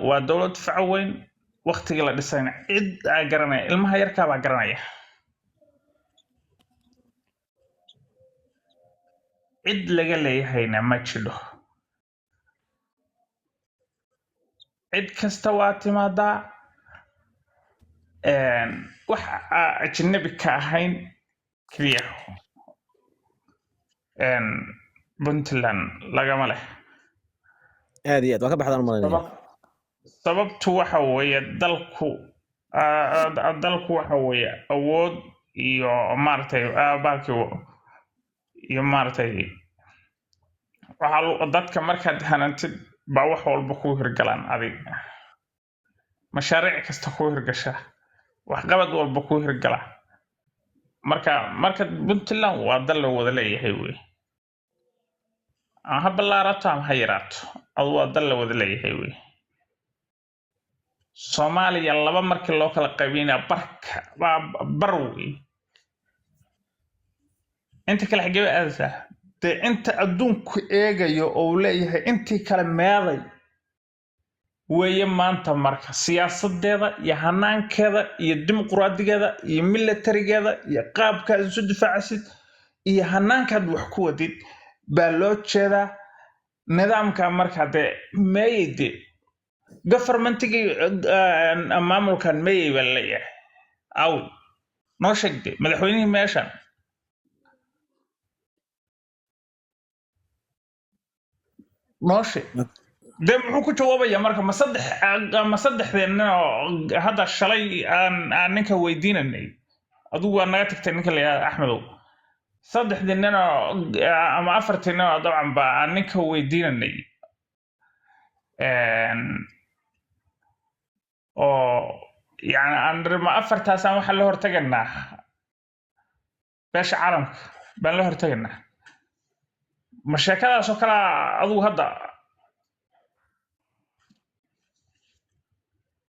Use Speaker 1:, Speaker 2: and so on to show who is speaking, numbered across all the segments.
Speaker 1: waa dowlad facaweyn waqtiga la dhisayna cid aa garanaya ilmaha yarkaa baa garanaya cid laga leeyahayna ma jiro cid kasta waa timaadaa wax ajnabi ka ahayn keliya puntland lagama leh
Speaker 2: aad iyo aad waa ka baxdaan malinaya
Speaker 1: sababtu waxa weeye dalku waxa weeye awood iyo maaragtay baalkii iyo maaragtay waxa dadka markaad hanantid baa wax walba ku hirgalaan adiga mashaariic kasta ku hirgasha waxqabad walba ku hirgala marka puntland waa dal la wada leeyahay wey ha ballaarato ama ha yaraato adu waa dal la wada leeyahay wey soomaaliya laba markii loo kala qaybinaa bar wey inta kale xagee aadaysaa dee inta adduunku eegayo oo leeyahay intii kale meeday weeye maanta marka siyaasadeeda iyo hanaankeeda iyo dimuqraadigeeda iyo militarigeeda iyo qaabkaad isu difaacisid iyo hanaankaad wax ku wadid baa loo jeedaa nidaamka marka dee meeyde governmentigii maamulkan meeyey baa leeyahay aw noo sheegde madaxweynihii meeshan noo sheeg de muxuu ku jawaabaya marka ma saddexdeenna hadda shalay aan ninka weydiinanay adigu waa naga tagtay ninka la yidhahda axmedow saddexdeenna ama afarteenna dabcan ba aan ninka weydiinanay oo yani aan afartaasaan waxaan la hortaganaa beesha caalamka baan la hortaganaa ma sheekadaasoo kale adigu hadda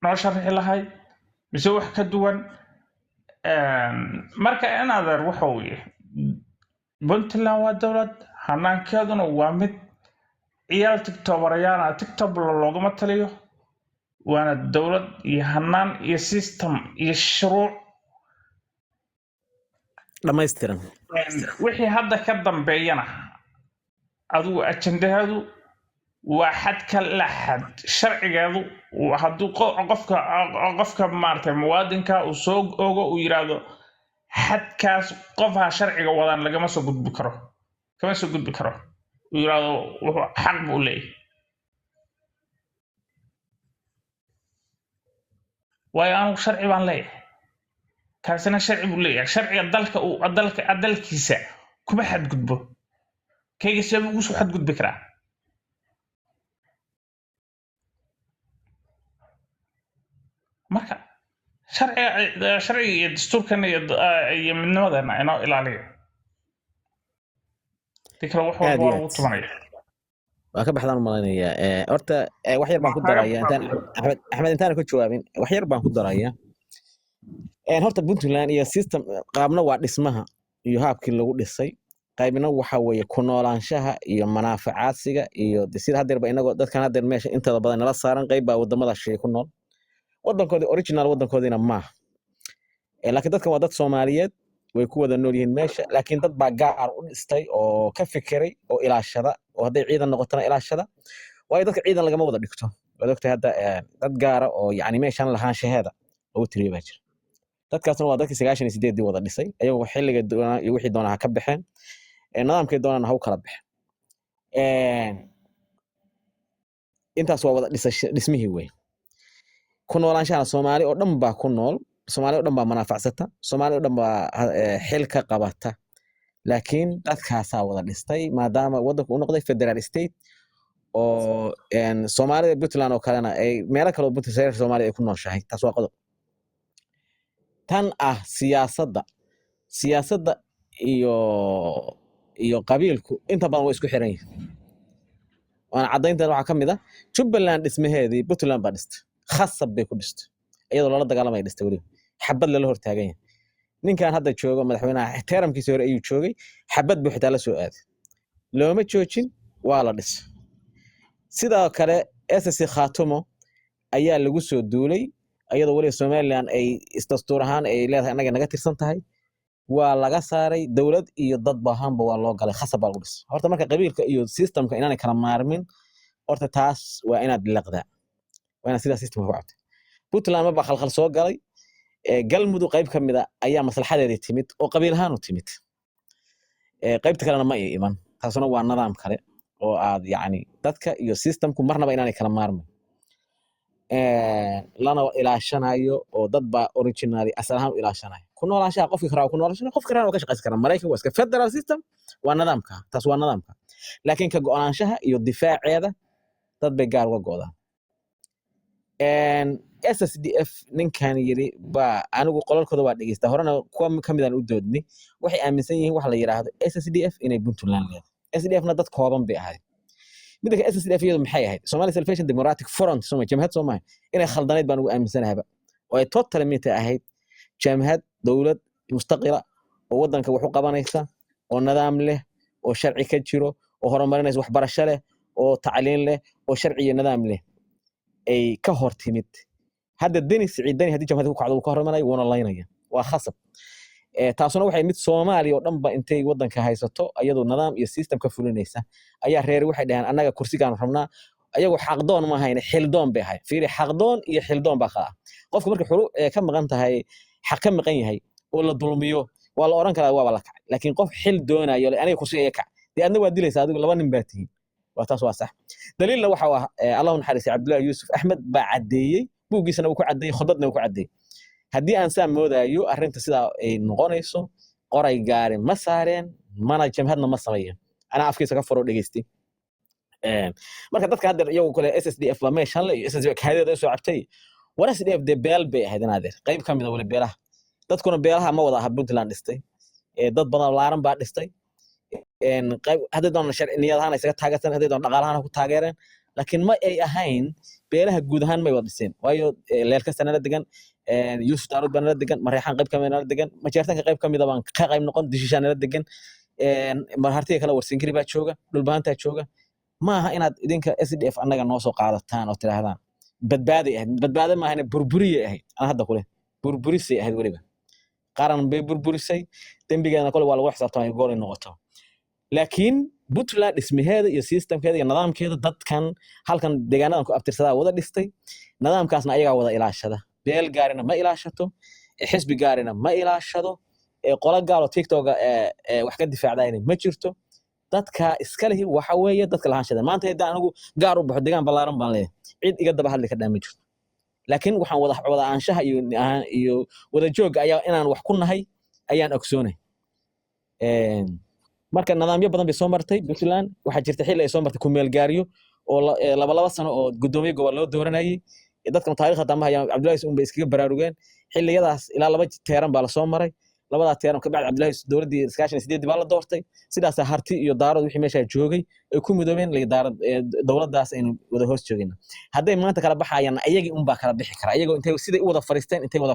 Speaker 1: noo sharxi lahay mise wax ka duwan marka in adeer waxa weeye puntland waa dowlad hanaankeeduna waa mid ciyaal tiktobarayaana tiktob loogama taliyo waana dowlad iyo hanaan iyo system iyo shuruuc
Speaker 2: dhammaystiran
Speaker 1: wixii hadda ka dambeeyana adigu ajandaheedu waa xadka la xad sharcigeedu hadduu qofka maaragtay muwaadinka uu soo ogo uu yiraahdo xadkaas qofha sharciga wadaan kama soo gudbi karo uu yiraahdo wuxuu xaq buu leeyahay waayo anu sharci baan leeyahay kaasina sharci buu leeyahay sharciga dalkiisa kuma xadgudbo kayga sabab ugu soo xadgudbi karaa marka sharciga iyo dastuurkan iyo midnimadana inoo ilaaliyo tikra wax walba waa ugu tumanaya
Speaker 2: waa ka baxdaan malinaya horta wax yar baan ku daraya intaan axmed intaan ku jawaabin wax yar baan ku daraya horta puntland iyo system qaabna waa dhismaha iyo habkii lagu dhisay qaybna waxa weeye ku noolaanshaha iyo manaafacaadsiga iyo sida hadeerba inagoo dadkan hadeer meesha intada badan nala saaran qayb baa wadamada shay ku nool wadankoodii original wadankoodiina maaha laakiin dadkan waa dad Soomaaliyeed way ku wada nool yihiin meesha laakiin dad baa gaar u dhistay oo ka fikiray oo ilaashada oo haday ciidan noqotana ilaashada way dadka ciidan lagama wada dhigto wada ogtay hadda dad gaar oo yaani meeshan lahaanshaheeda oo tiriyo baa jira dadkaasna waa dadkii 98 wada dhisay ayagoo xilliga doonaa iyo wixii doonaa ka baxeen nidaamkii doonana ha u kala baxeen intaas waa wada dhismihii weey ku noolaanshaha Soomaali oo dhan baa ku nool Soomaali oo dhan baa manaafacsata Soomaali oo dhan baa xil ka qabata laakiin dadkaas wada dhistay maadaama wadanku uu noqday federal state oo Soomaalida Puntland oo kalena ay meelo kale oo Puntland Soomaali ay ku nooshahay taas waa qodob tan siyaasadda iyo qabiilku inta badan way isku xiran yihiin waana cadayntan waxa kamid ah Jubaland dhismaheedii Puntland baa dhistay khasab bay ku dhistay iyadoo lala dagaalamay dhistay wali xabad la hortaagan yahay ninkan hadda jooga madaxweynaha teeramkiisa hore ayuu joogay xabad buu xitaa la soo aaday looma joojin waa la dhisay sidoo kale SSC Khaatumo ayaa lagu soo duulay ayadoo wali Soomaaliland ay istastuur ahaan ay leedahay anaga naga tirsan tahay waa laga saaray dawlad iyo dad baahanba waa loo galay khasab baa lagu dhis horta marka qabiilka iyo systemka inaanay kala maarmin horta taas waa inaad liqdaa waa inaad sidaa systemka ku cabtay Puntland ma baa khalkhal soo galay galmudug qayb ka mid ah ayaa maslaxadeedii timid oo qabiil ahaan u timid qaybta kalena ma ay iman taasuna waa nidaam kale oo aad yacni dadka iyo systemku marnaba inaanay kala maarmin lana ilaashanayo oo dad baa originally asal ahaan u ilaashanayo ku noolaanshaha qofkii karaa ku noolaanshaha qofkii karaa ka shaqaysan karaa Mareykanka waa iska federal system waa nidaamka taas waa nidaamka laakiin ka go'aanshaha iyo difaaceeda dad bay gaar uga go'daan SSDF ninkan yiri baa anigu qolalkooda waa dhageystaa horena kuwa ka mid aan u doodnay waxay aaminsan yihiin wax la yiraahdo SSDF inay Puntland leedahay SSDF-na dad kooban bay ahayd midka SSDF iyadu maxay ahayd Somali Salvation Democratic Front jamhad Soomaali inay khaldanayd baan ugu aaminsanahay oo ay total mita ahayd jamhad dawlad mustaqila oo wadanka wax u qabanaysa oo nidaam leh oo sharci ka jiro oo horumarinaysa waxbarasho leh oo tacliin leh oo sharci iyo nidaam leh ay ka hor timid hadda Denis Ciidani hadii jamhad ku kacdo ka hormaray wana laynaya waa khasab taasuna waxay mid Soomaaliya oo dhanba intay wadanka haysato ayadoo nidaam iyo system ka fulinaysa ayaa reer waxay dhahan anaga kursigaan rabnaa ayagoo xaqdoon ma hayna xildoon bay ahay fiiri xaqdoon iyo xildoon baa qaa qofku markii xulu ka maqan tahay xaq ka maqan yahay oo la dulmiyo waa la oran karaa waa la kacay laakiin qof xil doonayo aniga kursiga kac adna waa dilaysaa adigu laba nin baa tihiin waa taas waa sax daliilna waxa waa Allahu naxariis Abdullah Yusuf Ahmed baa cadeeyay buugiisana uu ku cadeeyay khudbadna uu ku cadeeyay haddii aan saa moodayo arrinta sidaa ay noqonayso qoray gaari ma saareen mana jamhadna ma sameeyeen ana afkiisa ka furo dhageystay marka dadka hadda iyagu kale SSDF la meeshan la SSDF kaadida soo cabtay wala SSDF de beel bay ahayd inaadeer qayb ka mid ah wala beelaha dadkuna beelaha ma wada aha Puntland dhistay dad badan laaran baa dhistay qayb hadda doon sharciyad ahaan isaga taageersan hadda doon dhaqaalaha ku taageereen laakiin ma ay ahayn beelaha guud ahaan may wada dhiseen waayo leelka sanada degan Yusuf Daarud baan la degan Mareexan qayb ka mid ah degan Majeertanka qayb ka mid ah baan ka qayb noqon dishishaan la degan marhartiga kala warsinkiri baa jooga dhulbaanta jooga ma aha inaad idinka SDF anaga noo soo qaadataan oo tiraahdaan badbaado ma ahna burburiye ahayd aan hadda kule burburisay ahayd waliba qaran bay burburisay dambigeena kale waa lagu xisaabtamay gool in noqoto laakiin Puntland ismaheeda iyo systemkeeda iyo nidaamkeeda dadkan halkan deegaanadan ku abtirsadaa wada dhistay nidaamkaasna ayaga wada ilaashada beel gaarina ma ilaashato xisbi gaarina ma ilaashado qola gaalo TikTok wax ka difaacdayna ma jirto dadka iska leh waxa weeye dadka lahaanshada maanta hadaan anigu gaar u baxo deegaan balaaran baan leeyahay cid iga daba hadli ka dhaama jirto laakiin waxaan wada aanshaha iyo wada joog ayaa inaan wax ku nahay ayaan ogsoonay marka nidaamyo badan bay soo martay Puntland waxa jirta xilli ay soo martay ku meel gaariyo oo laba sano oo gudoomiye gobol loo dooranayay dadkan taariikhda damaha Abdullahi Umbe iskaga baraarugeen xilliyadaas ilaa laba teeran baa la soo maray labada teeran ka bacdi Abdullahi dawladii iskaashan 8 baa la doortay sidaas harti iyo daarad wixii meesha joogay ay ku midoobeen la daarad dawladdaas ay wada hoos joogeen haday maanta kala baxayaan ayagii un baa kala bixi kara ayagoo intay siday u wada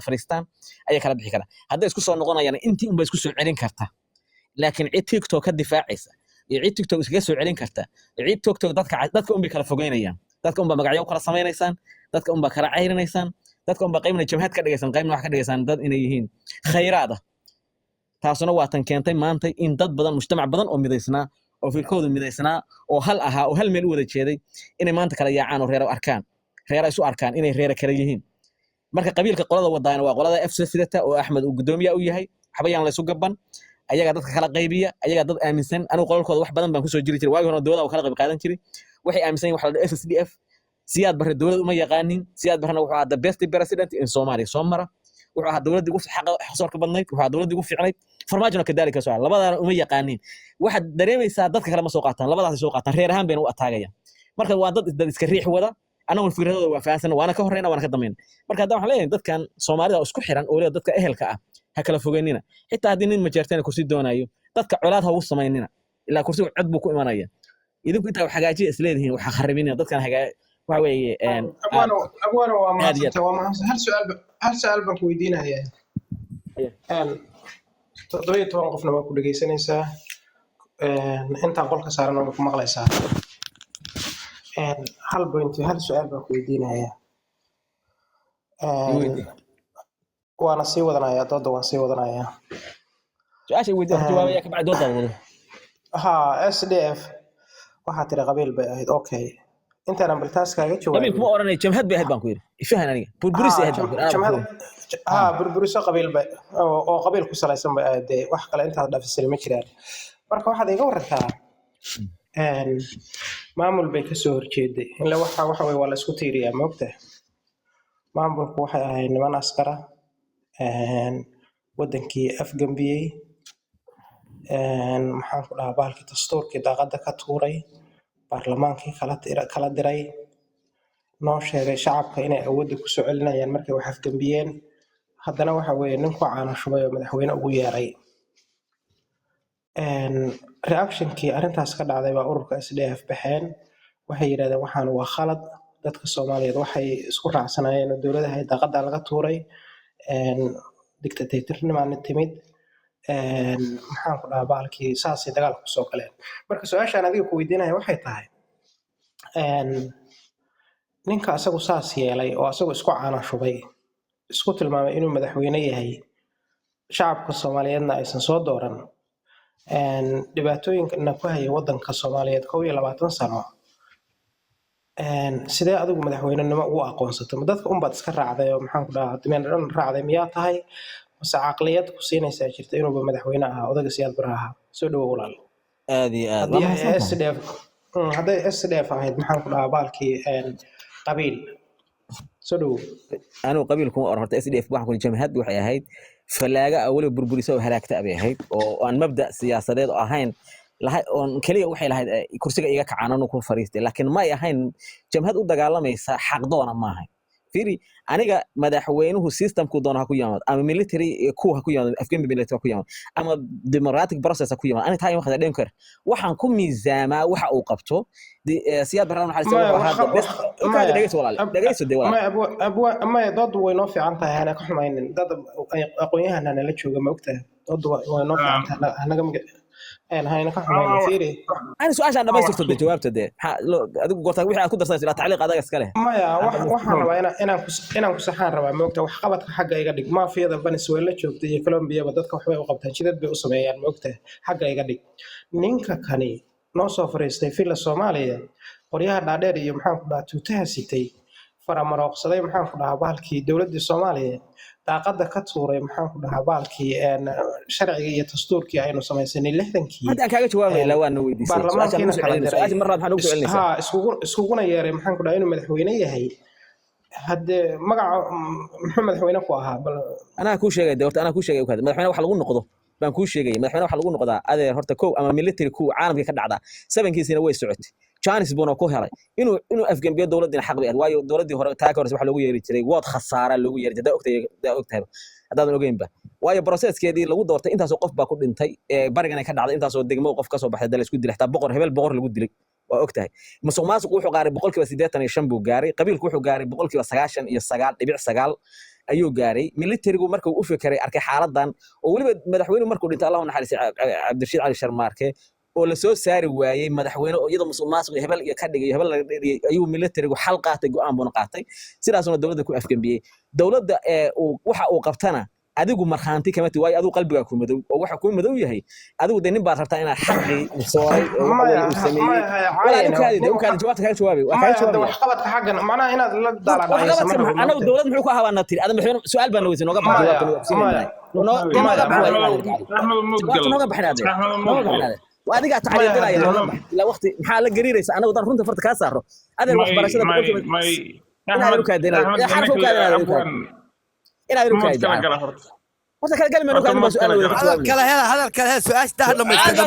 Speaker 2: fariistaan ayay kala bixi kara haday isku soo noqonayaan intii un baa isku soo celin karta laakiin cid TikTok ka difaacaysa iyo cid TikTok iskaga soo celin karta cid TikTok dadka un bay kala fogeynayaan dadka un baa magacyo kala sameeynaysan dadka un baa kala cayrinaysan dadka un baa qaybna jamhad ka dhigaysan qaybna wax ka dhigaysan dad inay yihiin khayraada taasuna waa tan keentay maanta in dad badan mujtamac badan oo midaysnaa oo fikirkoodu midaysnaa oo hal ahaa oo hal meel u wada jeeday inay maanta kala yaacaan oo reer isu arkaan inay reer kala yihiin marka qabiilka qolada wadayna waa qolada F6 oo Axmed uu gudoomiye u yahay waxbayaan la isu gaban ayaga dadka kala qaybiya ayaga dad aaminsan anigu qolalkooda wax badan baan ku soo jiri jiray waagi hore dawladda kala qayb qaadan jiray waxay aaminsan wax la SSDF siyaad barre dawladda uma yaqaanin siyaad barrena wuxuu ahaa the best president in Soomaaliya Soomara wuxuu ahaa dawladda ugu xaqsoorka badnayd wuxuu ahaa dawladda ugu fiicnayd farmaajona kadaalika soo labadana uma yaqaanin waxa dareemaysaa dadka kale ma soo qaataan labadaas soo qaataan reer ahaan bayna u ataagayaan marka waa dad iska riix wada anagu fikradooda waa fahansan waana ka horeyna waana ka dambeyn marka hadda waxaan leeyahay dadkan Soomaalida isku xiran oo dadka ehelka ah ha kala fogeynina xitaa haddii nin majeerteen kursi doonayo dadka colaad ha u sameynina ilaa kursiga cod buu ku imanaya idinku inta wax hagaajiya isleedihiin waxa kharibina dadkan waxa weeye
Speaker 3: abwaano waa maanta waa hal su'aal baan ku weydiinayaa toddobiyo toban qofna waa ku dhageysanaysaa intaan qolka saaran oo ku maqlaysaa hal su'aal baan ku weydiinayaa
Speaker 2: يودي
Speaker 3: وانا سي ودنايا ضد وان سي ودنايا
Speaker 2: سؤال شيء ودي جواب ياك بعد ضد والله
Speaker 3: ها اس دي اف waxaa tiri qabiil bay ahayd okay intaan baltaas kaaga jawaabay
Speaker 2: qabiil kuma oranay jamhad bay ahayd baan ku yiri ifahan aniga burburis ahayd
Speaker 3: jamhad burburiso qabiil bay oo qabiil ku salaysan bay ahayd wax kale intaad dhaafisay ma jiraan marka waxaad iga warantaa maamul bay ka soo horjeeday in la waxa way waa la isku tiiriyaa ma ogtahay maamulku waxay ahayd niman askara wadankii afgambiyey maxaan ku dhahaa bahalkii dastuurkii daaqada ka tuuray baarlamaankii kala diray noo sheegay shacabka inay awoodda ku soo celinayaan markay wax afgambiyeen haddana waxa weeye nin ku caana shubay oo madaxweyne ugu yeeray reactionkii arrintaas ka dhacday baa ururka SDF baxeen waxay yidhahdeen waxaan waa khalad dadka Soomaaliyeed waxay isku raacsanayeen oo dowladaha daaqada laga tuuray dictatornimada timid maxaan ku dhahaa bahalkii saasay dagaal ku soo galeen marka su'aashaan adiga ku weydiinaya waxay tahay ninka asagu saas yeelay oo asagu isku caana shubay isku tilmaamay inuu madaxweyne yahay shacabka Soomaaliyeedna aysan soo dooran dhibaatooyinka ku haya wadanka Soomaaliyeed 12 sano sidee adigu madaxweynenimo ugu aqoonsatay dadka baad iska raacday oo maxaan ku dhahaa dadweyne dhan raacday miyaa tahay mase aqliyad ku siinaysa jirta inuu madaxweyne ahaa odaga siyaad baraha soo dhawo walaal
Speaker 2: aadi aad
Speaker 3: SDF haday SDF ahayd maxaan ku dhahaa baalkii qabiil soo dhawo
Speaker 2: anu qabiil kuma oran horta SDF waxaan ku jamhad waxay ahayd falaaga awal burburiso halaagta abay ahayd oo aan mabda siyaasadeed ahayn on kaliya waxay lahayd kursiga iga kacaanano ku fariistay laakiin ma ay ahayn jamhad u dagaalamaysa xaq doona ma ahayn fiiri aniga madaxweynuhu systemku doona ku yimaado ama military ku ha ku yimaado afghan military ku yimaado ama democratic process ku yimaado ani tahay waxda dheem kar waxaan ku miisaama waxa uu qabto siyaad baraan waxa soo dhageyso walaal dhageyso de walaal
Speaker 3: ma dad way noo fiican tahay ana ka xumaynin dad aqoonyahanana la jooga ma ogtahay dad way noo fiican tahay anaga هاي نكح ما يصيري
Speaker 2: أنا سؤال عشان ما يصير تدي جوابته ده أدوك قلت وحي أكون درسنا سلا تعليق هذا يسكله
Speaker 3: ما يا وح ربع أنا كسحان ربع موقته وحقبت حاجة يقدر ما في هذا فنزويلا شوف تيجي كولومبيا بدك وحبي وقبتها شدة بأسماء يعني موقته حاجة يقدر نينكا كاني نوصف رئيس في الصومالية وريها نادر يوم حنقول تهسيتي فرامروق صدي محنقول هبالكي دولة الصومالية daaqada ka tuuray maxaan ku dhahaa baalkii sharciga iyo dastuurkii aynu samaysanay 60kii
Speaker 2: hadda kaaga jawaabay la waan weydiisay
Speaker 3: baarlamaankiina kala diray
Speaker 2: marna waxaan ugu celinaysaa
Speaker 3: iskuguna yeeray maxaan ku dhahaa inuu madaxweyne yahay hadde magaca muxuu madaxweyne ku ahaa bal
Speaker 2: anaa ku sheegay horta anaa ku sheegay madaxweyne wax lagu noqdo baan ku sheegay madaxweyne wax lagu noqdaa adeer horta koow ama military ku caalamka ka dhacda 7kiisina way socotay Chinese bono ku helay inuu afgambiyo dawladina xaq bay waayo dawladii hore taag hore waxa lagu yeeri jiray wad khasaara lagu yeeri jiray ogtahay hadaan ogeynba waayo processkeedii lagu doortay intaas oo qof baa ku dhintay barigan ay ka dhacday intaas oo degmo qof ka soo baxay dal isku dilay xitaa boqor lagu dilay waa ogtahay musuqmaasuq wuxuu gaaray 85% buu gaaray qabiilku wuxuu gaaray 99.9 ayuu gaaray militarigu markuu u fikiray arkay xaaladan oo waliba madaxweynuhu markuu dhintay Allahu naxariis Cabdirashiid Ali Sharmaarke oo la soo saari waayay madaxweyne oo iyada musuqmaasuq hebel iyo ka dhigay hebel ayuu militarigu xal qaatay go'aan buu qaatay sidaasna dawladda ku afgambiyay dawladda waxa uu qabtana adigu marxaanti kama tii way adigu qalbiga ku madow oo waxa ku madow yahay adigu de nin baad rabtaa inaad xaqi sooray oo uu sameeyay wala kaadi jawaabta ka jawaabay waa ka jawaabay
Speaker 3: wax qabadka xaqan macnaha inaad la daalacayso
Speaker 2: ana dawlad muxuu ku hawaana tir adam madaxweyne su'aal baan weydiin nooga baxay jawaabta nooga وأديك تعليق دلائل لا وقت محل جريرة أنا وضر رنت فرت كاسر هذا الوقت برشة أنا أروك هذا يا حرفك هذا أنا أروك هذا وأنت كلام أنا كلام سؤال
Speaker 4: هذا الكلام سؤال